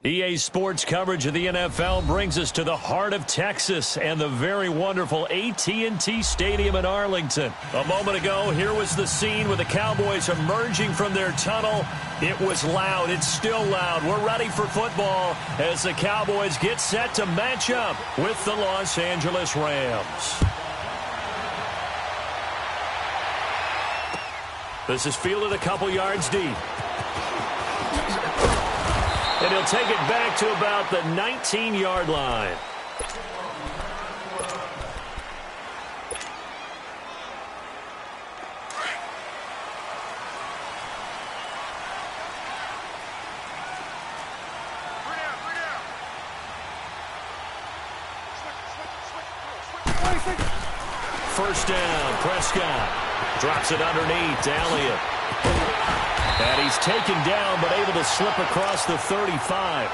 EA Sports coverage of the NFL brings us to the heart of Texas and the very wonderful AT&T Stadium in Arlington. A moment ago, here was the scene with the Cowboys emerging from their tunnel. It was loud. It's still loud. We're ready for football as the Cowboys get set to match up with the Los Angeles Rams. This is fielded a couple yards deep. And he'll take it back to about the 19-yard line. First down, Prescott drops it underneath to Elliott. And he's taken down, but able to slip across the 35.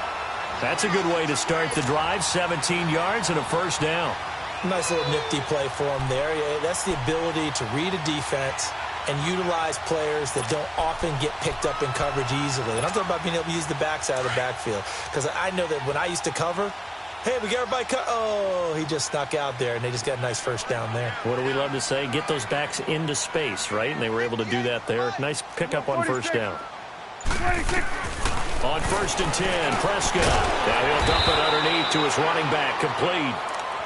That's a good way to start the drive. 17 yards and a first down. Nice little nifty play for him there. Yeah, that's the ability to read a defense and utilize players that don't often get picked up in coverage easily. And I'm talking about being able to use the backside of the backfield. Because I know that when I used to cover, hey, we got everybody cut. Oh, he just snuck out there, and they just got a nice first down there. What do we love to say? Get those backs into space, right? And they were able to do that there. Nice pickup on first down. On 1st and 10, Prescott. Now he'll dump it underneath to his running back, complete.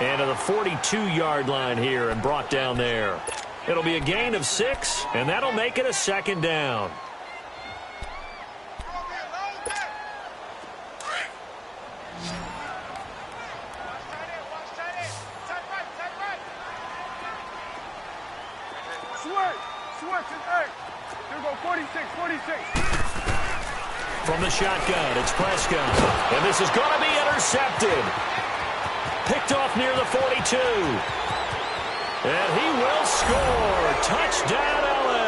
And to the 42-yard line here and brought down there. It'll be a gain of 6, and that'll make it a second down. From the shotgun, it's Prescott. And this is going to be intercepted. Picked off near the 42. And he will score. Touchdown, LA.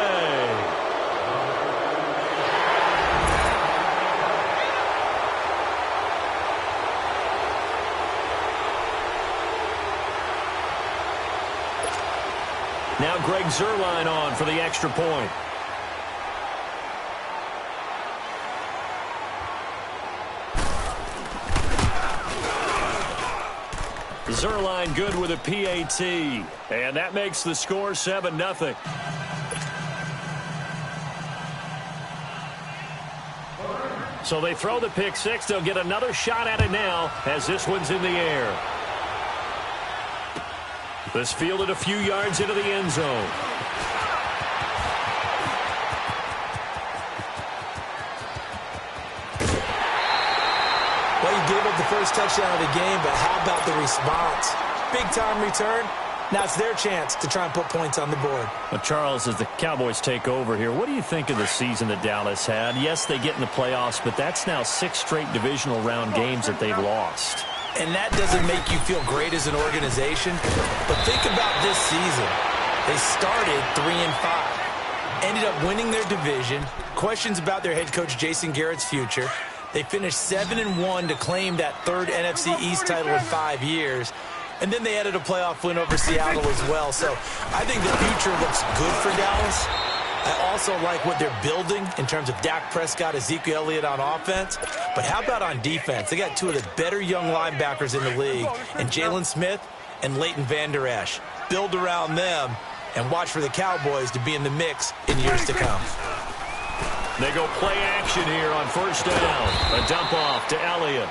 Now Greg Zuerlein on for the extra point. Zuerlein good with a PAT. And that makes the score 7-0. So they throw the pick six. They'll get another shot at it now as this one's in the air. This fielded a few yards into the end zone. Well, you gave up the first touchdown of the game, but how about the response? Big-time return. Now it's their chance to try and put points on the board. Well, Charles, as the Cowboys take over here, what do you think of the season that Dallas had? Yes, they get in the playoffs, but that's now 6 straight divisional round games that they've lost. And that doesn't make you feel great as an organization. But think about this season. They started 3-5. Ended up winning their division. Questions about their head coach, Jason Garrett's future. They finished 7-1 to claim that 3rd NFC East title in 5 years. And then they added a playoff win over Seattle as well. So I think the future looks good for Dallas. I also like what they're building in terms of Dak Prescott, Ezekiel Elliott on offense. But how about on defense? They got 2 of the better young linebackers in the league, and Jalen Smith and Leighton Vander Esch. Build around them and watch for the Cowboys to be in the mix in years to come. They go play action here on first down. A dump off to Elliott.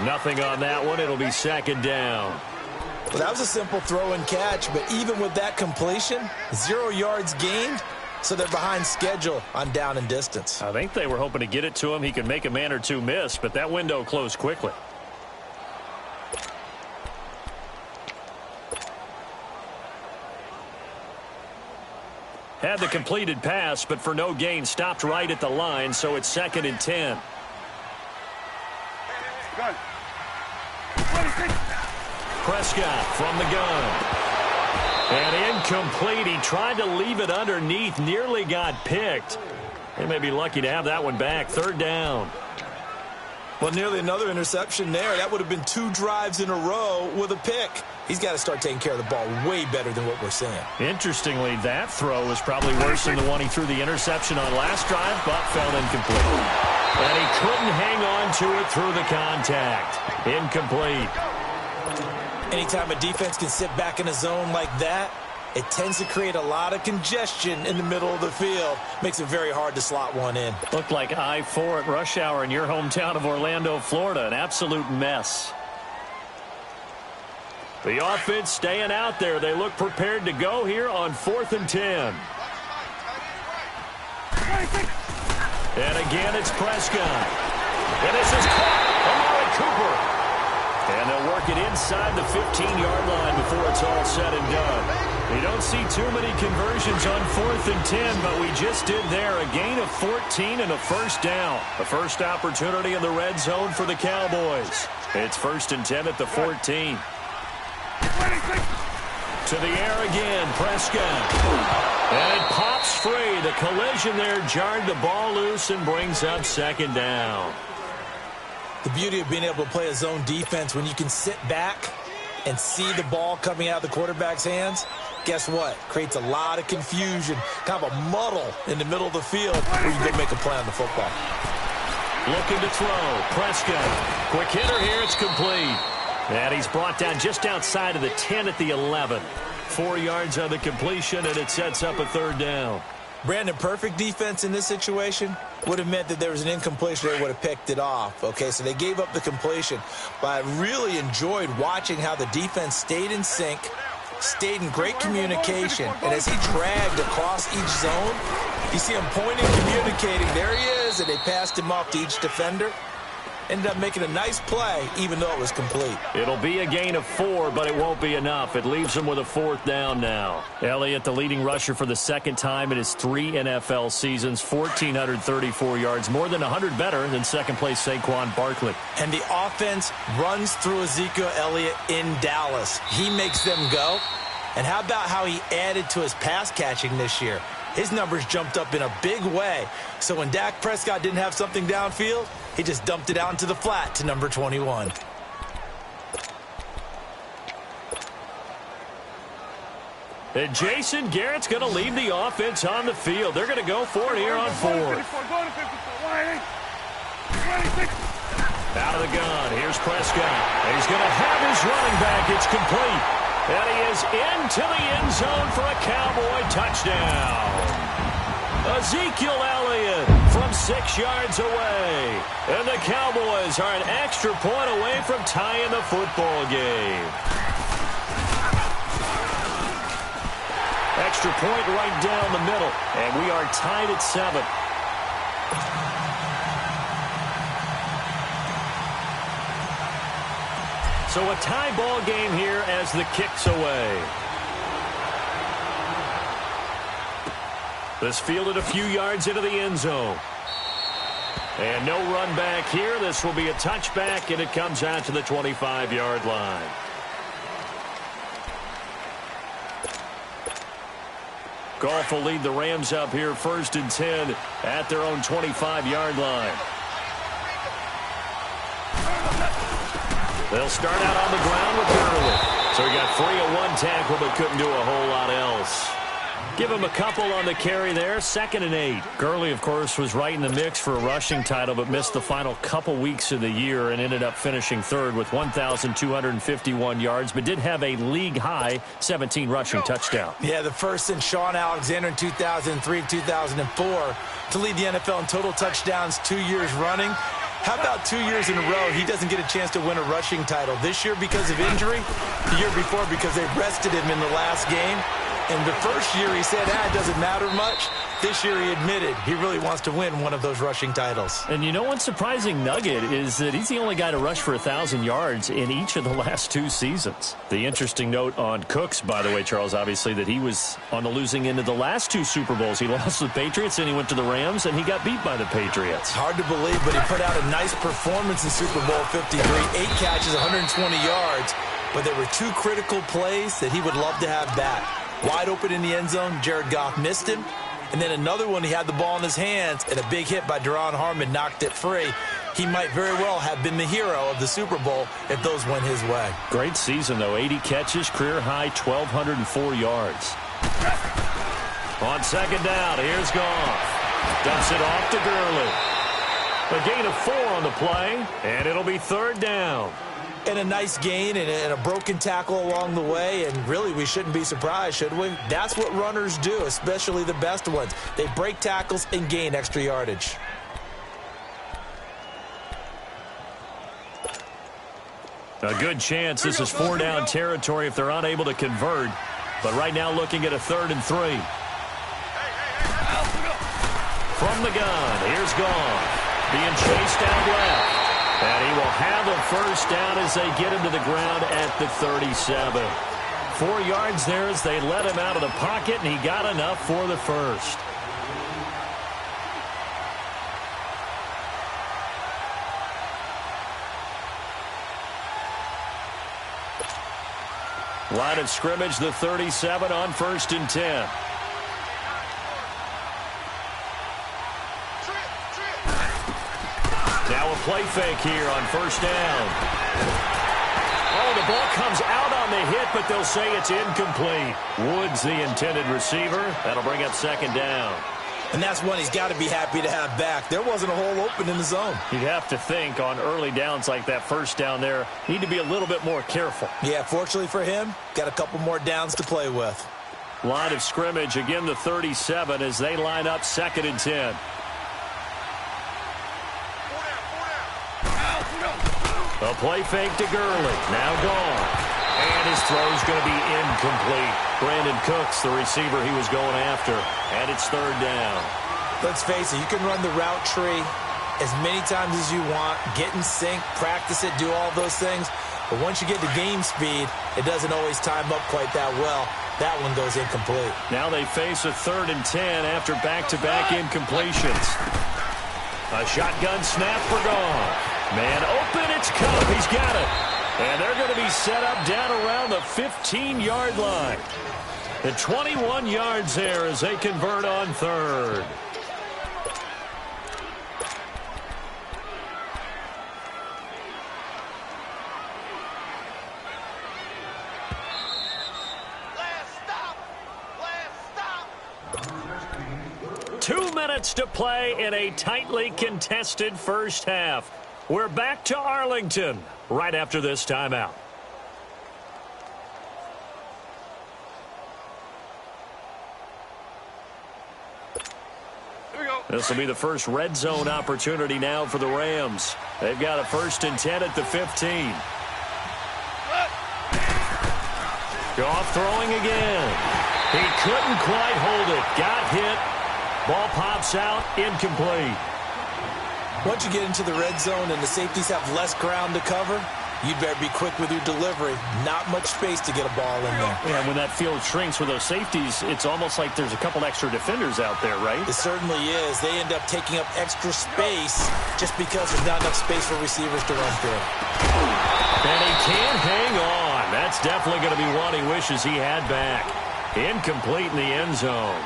Nothing on that one. It'll be second down. Well, that was a simple throw and catch, but even with that completion, 0 yards gained. So they're behind schedule on down and distance. I think they were hoping to get it to him. He could make a man or two miss, but that window closed quickly. Had the completed pass, but for no gain, stopped right at the line, so it's 2nd and 10. Prescott from the gun. And incomplete. He tried to leave it underneath. Nearly got picked. They may be lucky to have that one back. 3rd down. Well, nearly another interception there. That would have been 2 drives in a row with a pick. He's got to start taking care of the ball way better than what we're seeing. Interestingly, that throw was probably worse than the one he threw the interception on last drive, but fell incomplete. And he couldn't hang on to it through the contact. Incomplete. Anytime a defense can sit back in a zone like that, it tends to create a lot of congestion in the middle of the field. Makes it very hard to slot one in. Looked like I-4 at rush hour in your hometown of Orlando, Florida. An absolute mess. The offense staying out there. They look prepared to go here on 4th and 10. And again, it's Prescott. And this is caught. Amari Cooper. And they'll work it inside the 15-yard line before it's all said and done. You don't see too many conversions on 4th and 10, but we just did there. A gain of 14 and a first down. The first opportunity in the red zone for the Cowboys. It's 1st and 10 at the 14. To the air again, Prescott. And it pops free. The collision there jarred the ball loose and brings up 2nd down. The beauty of being able to play a zone defense when you can sit back and see the ball coming out of the quarterback's hands, guess what? Creates a lot of confusion, kind of a muddle in the middle of the field where you can make a play on the football. Looking to throw. Prescott. Quick hitter here. It's complete. And he's brought down just outside of the 10 at the 11. 4 yards on the completion, and it sets up a 3rd down. Brandon, perfect defense in this situation would have meant that there was an incompletion. They would have picked it off. Okay, so they gave up the completion. But I really enjoyed watching how the defense stayed in sync, stayed in great communication. And as he dragged across each zone, you see him pointing, communicating. There he is, and they passed him off to each defender. Ended up making a nice play, even though it was complete. It'll be a gain of 4, but it won't be enough. It leaves him with a 4th down now. Elliott, the leading rusher for the 2nd time in his 3 NFL seasons, 1,434 yards, more than 100 better than second-place Saquon Barkley. And the offense runs through Ezekiel Elliott in Dallas. He makes them go. And how about how he added to his pass catching this year? His numbers jumped up in a big way. So when Dak Prescott didn't have something downfield, he just dumped it out into the flat to number 21. And Jason Garrett's going to leave the offense on the field. They're going to go for it here on 4. Out of the gun. Here's Prescott. And he's going to have his running back. It's complete. And he is into the end zone for a Cowboy touchdown. Ezekiel Elliott from 6 yards away. And the Cowboys are an extra point away from tying the football game. Extra point right down the middle. And we are tied at 7. So a tie ball game here as the kick's away. This fielded a few yards into the end zone. And no run back here. This will be a touchback, and it comes out to the 25-yard line. Goff will lead the Rams up here 1st and 10 at their own 25-yard line. They'll start out on the ground with Gurley. So he got free of 1 tackle but couldn't do a whole lot else. Give him a couple on the carry there. 2nd and 8. Gurley, of course, was right in the mix for a rushing title but missed the final couple weeks of the year and ended up finishing 3rd with 1,251 yards but did have a league-high 17 rushing touchdowns. Yeah, the first since Sean Alexander in 2003, 2004 to lead the NFL in total touchdowns 2 years running. How about 2 years in a row he doesn't get a chance to win a rushing title? This year because of injury, the year before because they rested him in the last game. And the first year he said, it doesn't matter much. This year he admitted he really wants to win one of those rushing titles. And you know one surprising nugget is that he's the only guy to rush for 1,000 yards in each of the last 2 seasons. The interesting note on Cooks, by the way, Charles, obviously, that he was on the losing end of the last 2 Super Bowls. He lost to the Patriots, and he went to the Rams, and he got beat by the Patriots. Hard to believe, but he put out a nice performance in Super Bowl 53. 8 catches, 120 yards, but there were 2 critical plays that he would love to have back. Wide open in the end zone, Jared Goff missed him. And then another one, he had the ball in his hands, and a big hit by Duron Harmon knocked it free. He might very well have been the hero of the Super Bowl if those went his way. Great season, though. 80 catches, career high, 1,204 yards. On 2nd down, here's Goff. Dumps it off to Gurley. A gain of 4 on the play, and it'll be third down. And a nice gain and a broken tackle along the way, and really we shouldn't be surprised, should we? That's what runners do, especially the best ones. They break tackles and gain extra yardage. A good chance this is 4-down territory if they're unable to convert. But right now looking at a 3rd and 3. From the gun, here's Gone. Being chased out left. And he will have a first down as they get him to the ground at the 37. 4 yards there as they let him out of the pocket, and he got enough for the first. Line of scrimmage, the 37 on 1st and 10. Now a play fake here on 1st down. Oh, the ball comes out on the hit, but they'll say it's incomplete. Woods, the intended receiver. That'll bring up 2nd down. And that's one he's got to be happy to have back. There wasn't a hole open in the zone. You'd have to think on early downs like that 1st down there, need to be a little bit more careful. Yeah, fortunately for him, got a couple more downs to play with. Line of scrimmage, again the 37 as they line up 2nd and 10. A play fake to Gurley. Now Gone. And his throw's going to be incomplete. Brandon Cooks, the receiver he was going after. And it's 3rd down. Let's face it, you can run the route tree as many times as you want, get in sync, practice it, do all those things. But once you get to game speed, it doesn't always time up quite that well. That one goes incomplete. Now they face a 3rd and 10 after back-to-back incompletions. A shotgun snap for Gone. Man open, it's Cup. He's got it. And they're going to be set up down around the 15-yard line. The 21 yards there as they convert on 3rd. Last stop. 2 minutes to play in a tightly contested first half. We're back to Arlington right after this timeout. This will be the first red zone opportunity now for the Rams. They've got a 1st and 10 at the 15. Goff throwing again. He couldn't quite hold it. Got hit. Ball pops out. Incomplete. Once you get into the red zone and the safeties have less ground to cover, you'd better be quick with your delivery. Not much space to get a ball in there. Yeah, when that field shrinks with those safeties, it's almost like there's a couple extra defenders out there, right? It certainly is. They end up taking up extra space just because there's not enough space for receivers to run through. And he can't hang on. That's definitely going to be one he wishes he had back. Incomplete in the end zone.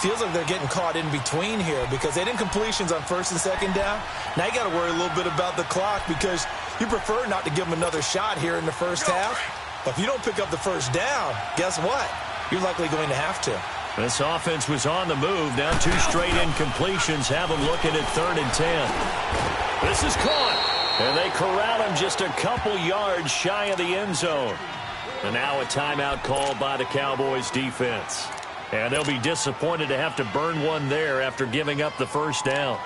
Feels like they're getting caught in between here because they didn't completions on 1st and 2nd down. Now you got to worry a little bit about the clock because you prefer not to give them another shot here in the first half. But if you don't pick up the 1st down, guess what? You're likely going to have to. This offense was on the move. Now 2 straight incompletions have them looking at 3rd and 10. This is caught. And they corral him just a couple yards shy of the end zone. And now a timeout called by the Cowboys defense. And they'll be disappointed to have to burn one there after giving up the 1st down.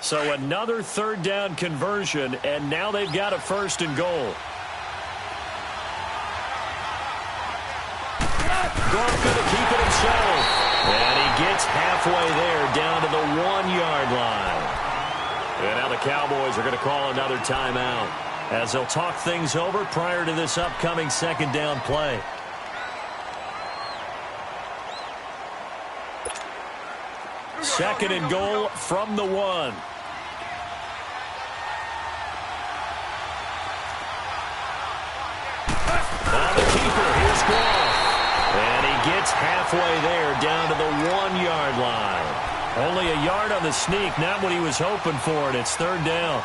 So another 3rd down conversion, and now they've got a 1st and goal. Goff going to keep it himself. And he gets halfway there down to the 1-yard line. And now the Cowboys are going to call another timeout as they'll talk things over prior to this upcoming 2nd down play. Second and goal from the 1. Now the keeper, here's Goff. And he gets halfway there down to the 1-yard line. Only a yard on the sneak, not what he was hoping for, and it's 3rd down.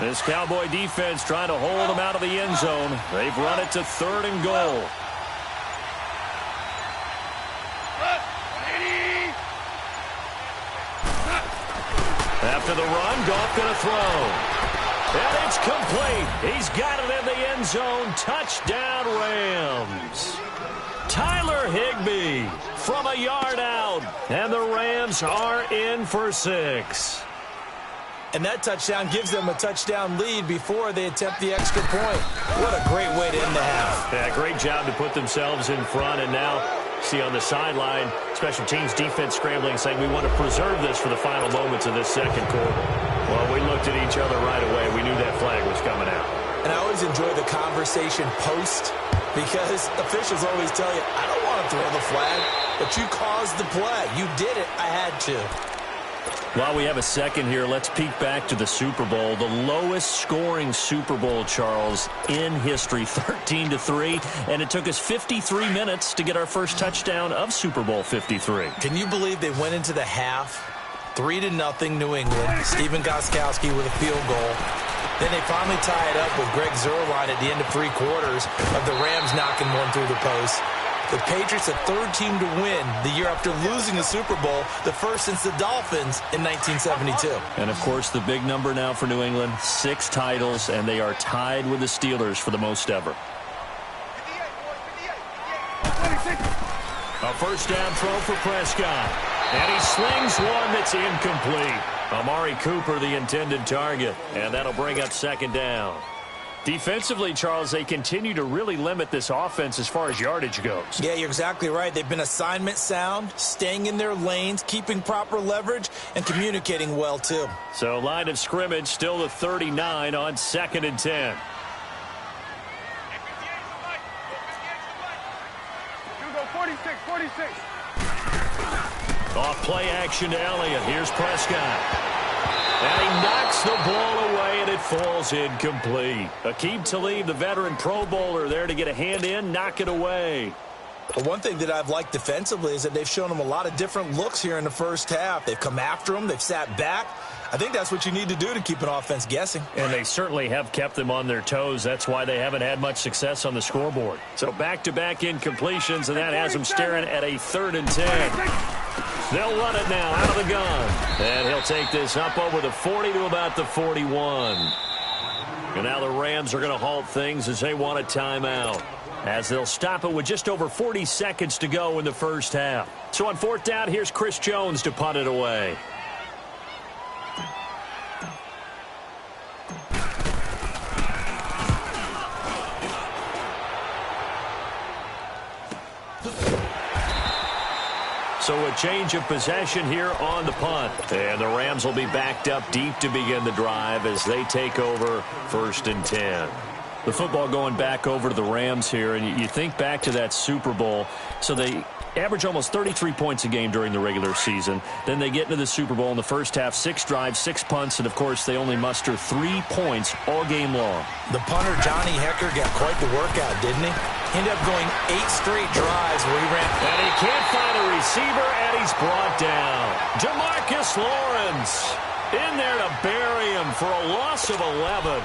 This Cowboy defense trying to hold them out of the end zone. They've run it to 3rd and goal. After the run, Goff going to throw. And it's complete. He's got it in the end zone. Touchdown, Rams. Tyler Higbee from a yard out. And the Rams are in for 6. And that touchdown gives them a touchdown lead before they attempt the extra point. What a great way to end the half. Yeah, great job to put themselves in front. And now, see on the sideline, special teams defense scrambling, saying we want to preserve this for the final moments of this second quarter. Well, we looked at each other right away. We knew that flag was coming out. And I always enjoy the conversation post, because officials always tell you, I don't want to throw the flag, but you caused the play. You did it. I had to. While we have a second here, let's peek back to the Super Bowl. The lowest scoring Super Bowl, Charles, in history, 13-3. And it took us 53 minutes to get our first touchdown of Super Bowl 53. Can you believe they went into the half 3-0 New England? Stephen Gostkowski with a field goal. Then they finally tie it up with Greg Zuerlein at the end of 3 quarters of the Rams knocking one through the post. The Patriots, a 3rd team to win the year after losing a Super Bowl, the first since the Dolphins in 1972. And, of course, the big number now for New England, 6 titles, and they are tied with the Steelers for the most ever. A first down throw for Prescott. And he slings one that's incomplete. Amari Cooper, the intended target, and that'll bring up 2nd down. Defensively, Charles, they continue to really limit this offense as far as yardage goes. Yeah, you're exactly right. They've been assignment sound, staying in their lanes, keeping proper leverage, and communicating well, too. So line of scrimmage still the 39 on 2nd and 10. Off play action to Elliott. Here's Prescott. And he knocks the ball away, and it falls incomplete. Aqib Talib, the veteran Pro Bowler, there to get a hand in, knock it away. Well, one thing that I've liked defensively is that they've shown them a lot of different looks here in the first half. They've come after them. They've sat back. I think that's what you need to do to keep an offense guessing. And they certainly have kept them on their toes. That's why they haven't had much success on the scoreboard. So back-to-back incompletions, and that has them staring at a 3rd and 10. They'll run it now out of the gun. And he'll take this up over the 40 to about the 41. And now the Rams are going to halt things as they want a timeout, as they'll stop it with just over 40 seconds to go in the first half. So on 4th down, here's Chris Jones to punt it away. So a change of possession here on the punt. And the Rams will be backed up deep to begin the drive as they take over 1st and 10. The football going back over to the Rams here, and you think back to that Super Bowl. So they average almost 33 points a game during the regular season. Then they get into the Super Bowl in the first half, 6 drives, 6 punts, and, of course, they only muster 3 points all game long. The punter, Johnny Hecker, got quite the workout, didn't he? He ended up going 8 straight drives where he ran. And he can't find a receiver, and he's brought down. Jamarcus Lawrence in there to bury him for a loss of 11.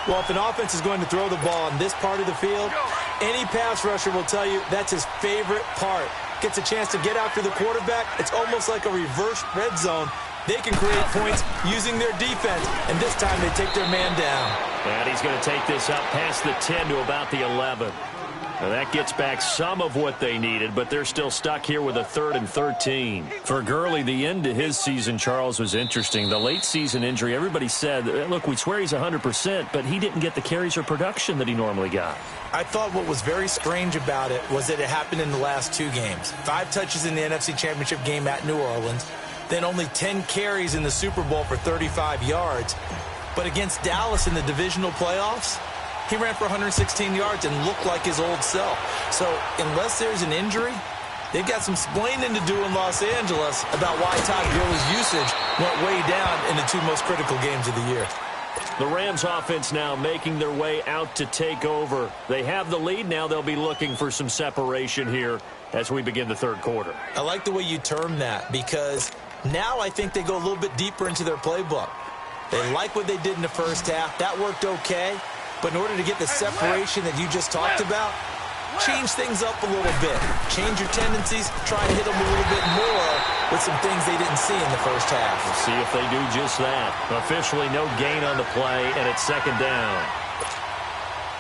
Well, if an offense is going to throw the ball in this part of the field, any pass rusher will tell you that's his favorite part. Gets a chance to get after the quarterback. It's almost like a reverse red zone. They can create points using their defense, and this time they take their man down. And he's going to take this up past the 10 to about the 11. Now that gets back some of what they needed, but they're still stuck here with a 3rd and 13. For Gurley, the end to his season, Charles, was interesting. The late season injury, everybody said, look, we swear he's 100%, but he didn't get the carries or production that he normally got. I thought what was very strange about it was that it happened in the last 2 games. 5 touches in the NFC Championship game at New Orleans, then only 10 carries in the Super Bowl for 35 yards. But against Dallas in the divisional playoffs, he ran for 116 yards and looked like his old self. So unless there's an injury, they've got some explaining to do in Los Angeles about why Todd Gurley's usage went way down in the 2 most critical games of the year. The Rams offense now making their way out to take over. They have the lead. Now they'll be looking for some separation here as we begin the 3rd quarter. I like the way you term that, because now I think they go a little bit deeper into their playbook. They like what they did in the first half. That worked okay. But in order to get the separation that you just talked about, change things up a little bit. Change your tendencies. Try to hit them a little bit more with some things they didn't see in the first half. We'll see if they do just that. Officially no gain on the play, and it's second down.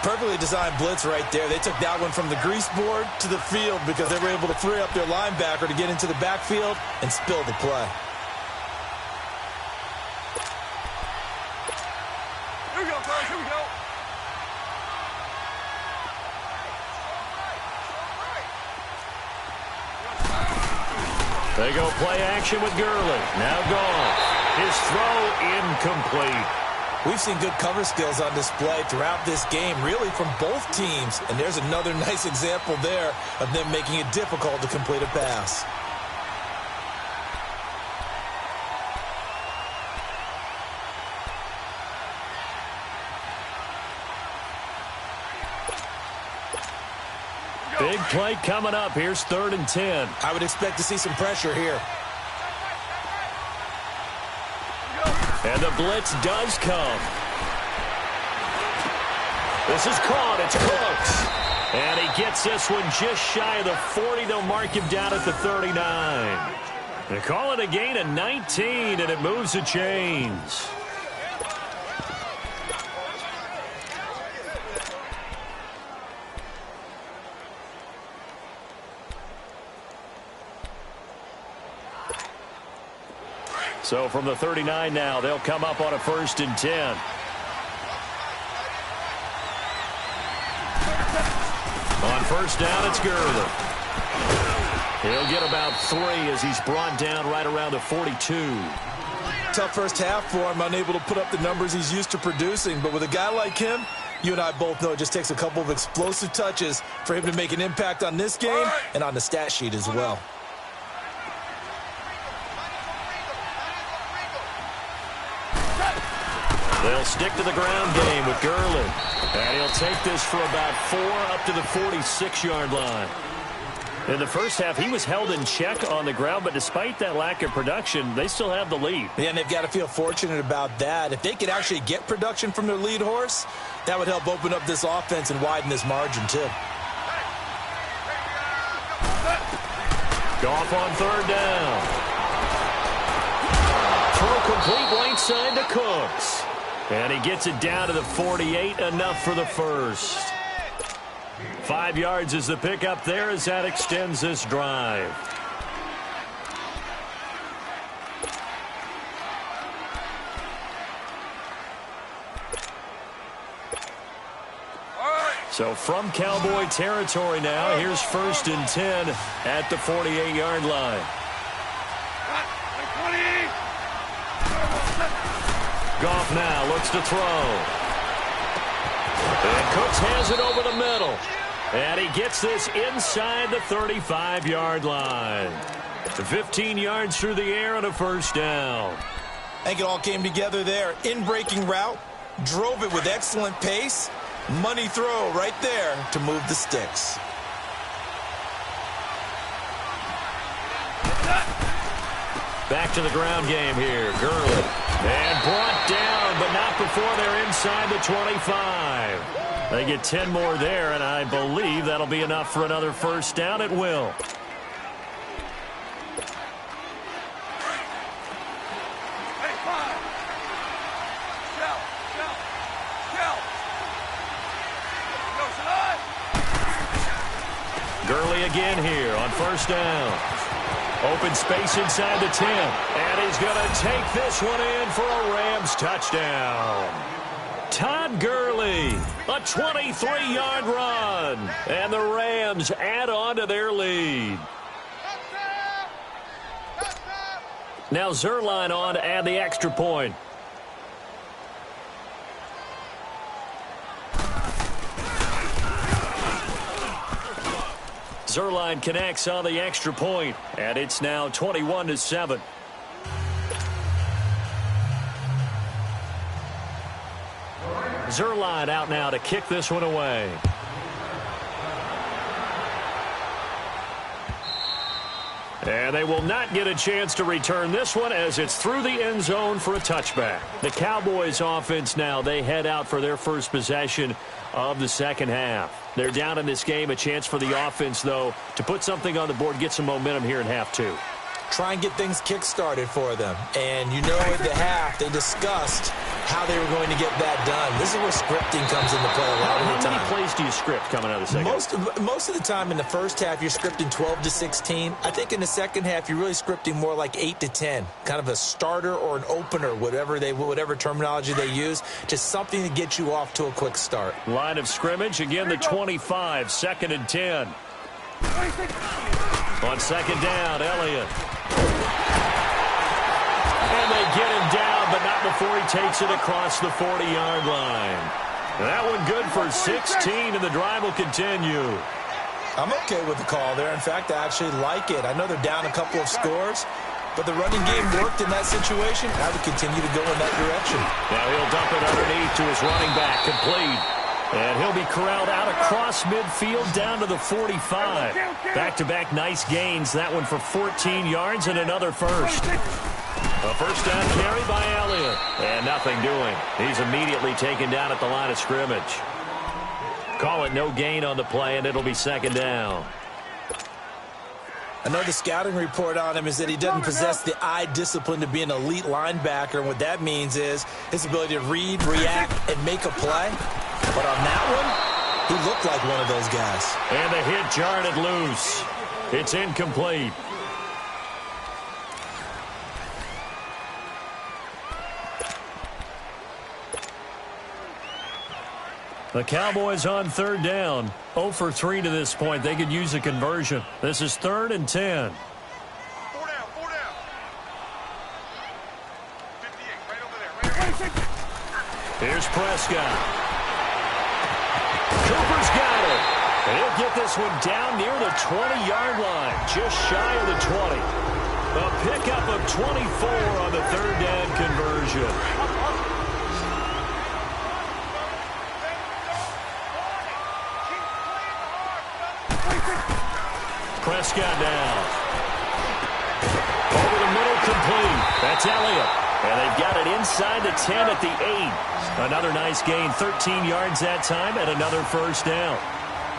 Perfectly designed blitz right there. They took that one from the grease board to the field because they were able to free up their linebacker to get into the backfield and spill the play. Here we go, guys. Here we go. They go play action with Gurley. Now gone. His throw incomplete. We've seen good cover skills on display throughout this game, really from both teams. And there's another nice example there of them making it difficult to complete a pass. Big play coming up. Here's 3rd and 10. I would expect to see some pressure here. And the blitz does come. This is caught. It's Cooks. And he gets this one just shy of the 40. They'll mark him down at the 39. They call it a gain of 19, and it moves the chains. So from the 39 now, they'll come up on a 1st and 10. On 1st down, it's Gurley. He'll get about 3 as he's brought down right around the 42. Tough first half for him, unable to put up the numbers he's used to producing. But with a guy like him, you and I both know it just takes a couple of explosive touches for him to make an impact on this game and on the stat sheet as well. They'll stick to the ground game with Gurley. And he'll take this for about 4 up to the 46-yard line. In the first half, he was held in check on the ground, but despite that lack of production, they still have the lead. Yeah, and they've got to feel fortunate about that. If they could actually get production from their lead horse, that would help open up this offense and widen this margin, too. Goff on 3rd down. Throw complete right side to Cooks. And he gets it down to the 48, enough for the first. 5 yards is the pickup there as that extends this drive. So from Cowboy territory now, here's 1st and 10 at the 48-yard line. Goff now looks to throw. And Cooks has it over the middle. And he gets this inside the 35-yard line. 15 yards through the air and a 1st down. I think it all came together there. In-breaking route, drove it with excellent pace. Money throw right there to move the sticks. Back to the ground game here. Gurley. And brought down, but not before they're inside the 25. They get 10 more there, and I believe that'll be enough for another 1st down. It will. Gurley again here on 1st down. Open space inside the 10. And he's going to take this one in for a Rams touchdown. Todd Gurley, a 23-yard run. And the Rams add on to their lead. Now Zerline on to add the extra point. Zerline connects on the extra point, and it's now 21-7. Zerline out now to kick this one away. And they will not get a chance to return this one as it's through the end zone for a touchback. The Cowboys offense now, they head out for their first possession of the second half. They're down in this game. A chance for the offense, though, to put something on the board, get some momentum here in half two. Try and get things kick-started for them. And you know at the half, they discussed how they were going to get that done. This is where scripting comes into play a lot of the time. How many plays do you script coming out of the second half? Most of the time in the first half, you're scripting 12 to 16. I think in the second half, you're really scripting more like 8 to 10. Kind of a starter or an opener, whatever terminology they use. Just something to get you off to a quick start. Line of scrimmage, again the 25, 2nd and 10. On second down, Elliott. And they get him down, but not before he takes it across the 40-yard line. That one good for 16, and the drive will continue. I'm okay with the call there. In fact, I actually like it. I know they're down a couple of scores, but the running game worked in that situation. I would continue to go in that direction. Now he'll dump it underneath to his running back, complete. And he'll be corralled out across midfield down to the 45. Back-to-back nice gains. That one for 14 yards and another first. A first down carry by Elliott. And nothing doing. He's immediately taken down at the line of scrimmage. Call it no gain on the play, and it'll be second down. I know the scouting report on him is that he doesn't possess the eye discipline to be an elite linebacker. And what that means is his ability to read, react, and make a play. But on that one, he looked like one of those guys. And the hit jarred it loose. It's incomplete. The Cowboys on third down. 0 for 3 to this point. They could use a conversion. This is 3rd and 10. 4 down, 4 down. 58, right over there. Here's Prescott. Cooper's got it. And he'll get this one down near the 20-yard line, just shy of the 20. A pickup of 24 on the third down conversion. Prescott down. Over the middle, complete. That's Elliott. And they've got it inside the 10 at the 8. Another nice gain, 13 yards that time, and another first down.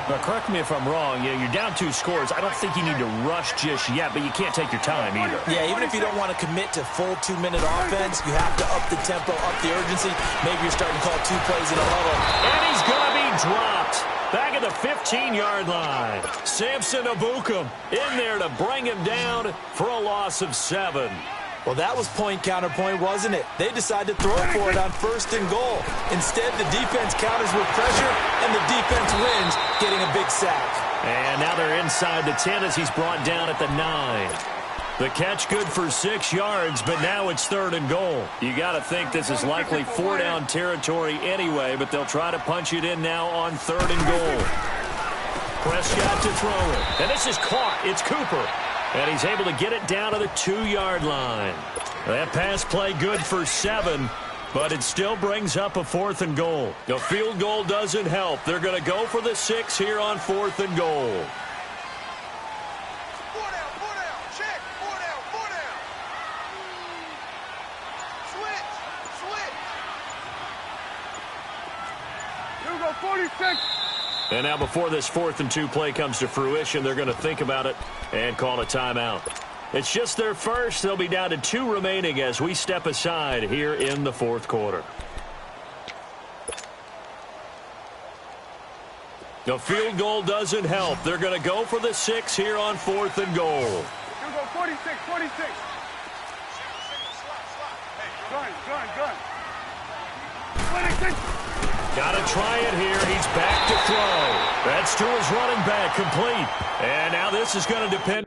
Now, correct me if I'm wrong. You're down 2 scores. I don't think you need to rush just yet, but you can't take your time either. Yeah, even if you don't want to commit to full 2-minute offense, you have to up the tempo, up the urgency. Maybe you're starting to call 2 plays in a huddle. And he's going to be dropped. Back at the 15-yard line. Samson Ebukam in there to bring him down for a loss of 7. Well, that was point counterpoint, wasn't it? They decided to throw for it on 1st and goal. Instead, the defense counters with pressure, and the defense wins, getting a big sack. And now they're inside the 10 as he's brought down at the 9. The catch good for 6 yards, but now it's 3rd and goal. You got to think this is likely 4-down territory anyway, but they'll try to punch it in now on 3rd and goal. Prescott to throw it. And this is caught. It's Cooper. And he's able to get it down to the 2-yard line. That pass play good for 7, but it still brings up a 4th and goal. The field goal doesn't help. They're going to go for the 6 here on 4th and goal. 4 down, 4 down. Check. 4 down, 4 down. Switch, switch. Here we go, 46. And now before this 4th and 2 play comes to fruition, they're going to think about it and call a timeout. It's just their first. They'll be down to 2 remaining as we step aside here in the 4th quarter. The field goal doesn't help. They're going to go for the 6 here on 4th and goal. Here we go, 46, 46. Gun. 26. Got to try it here. He's back to throw. That's to his running back, complete. And now this is going to depend.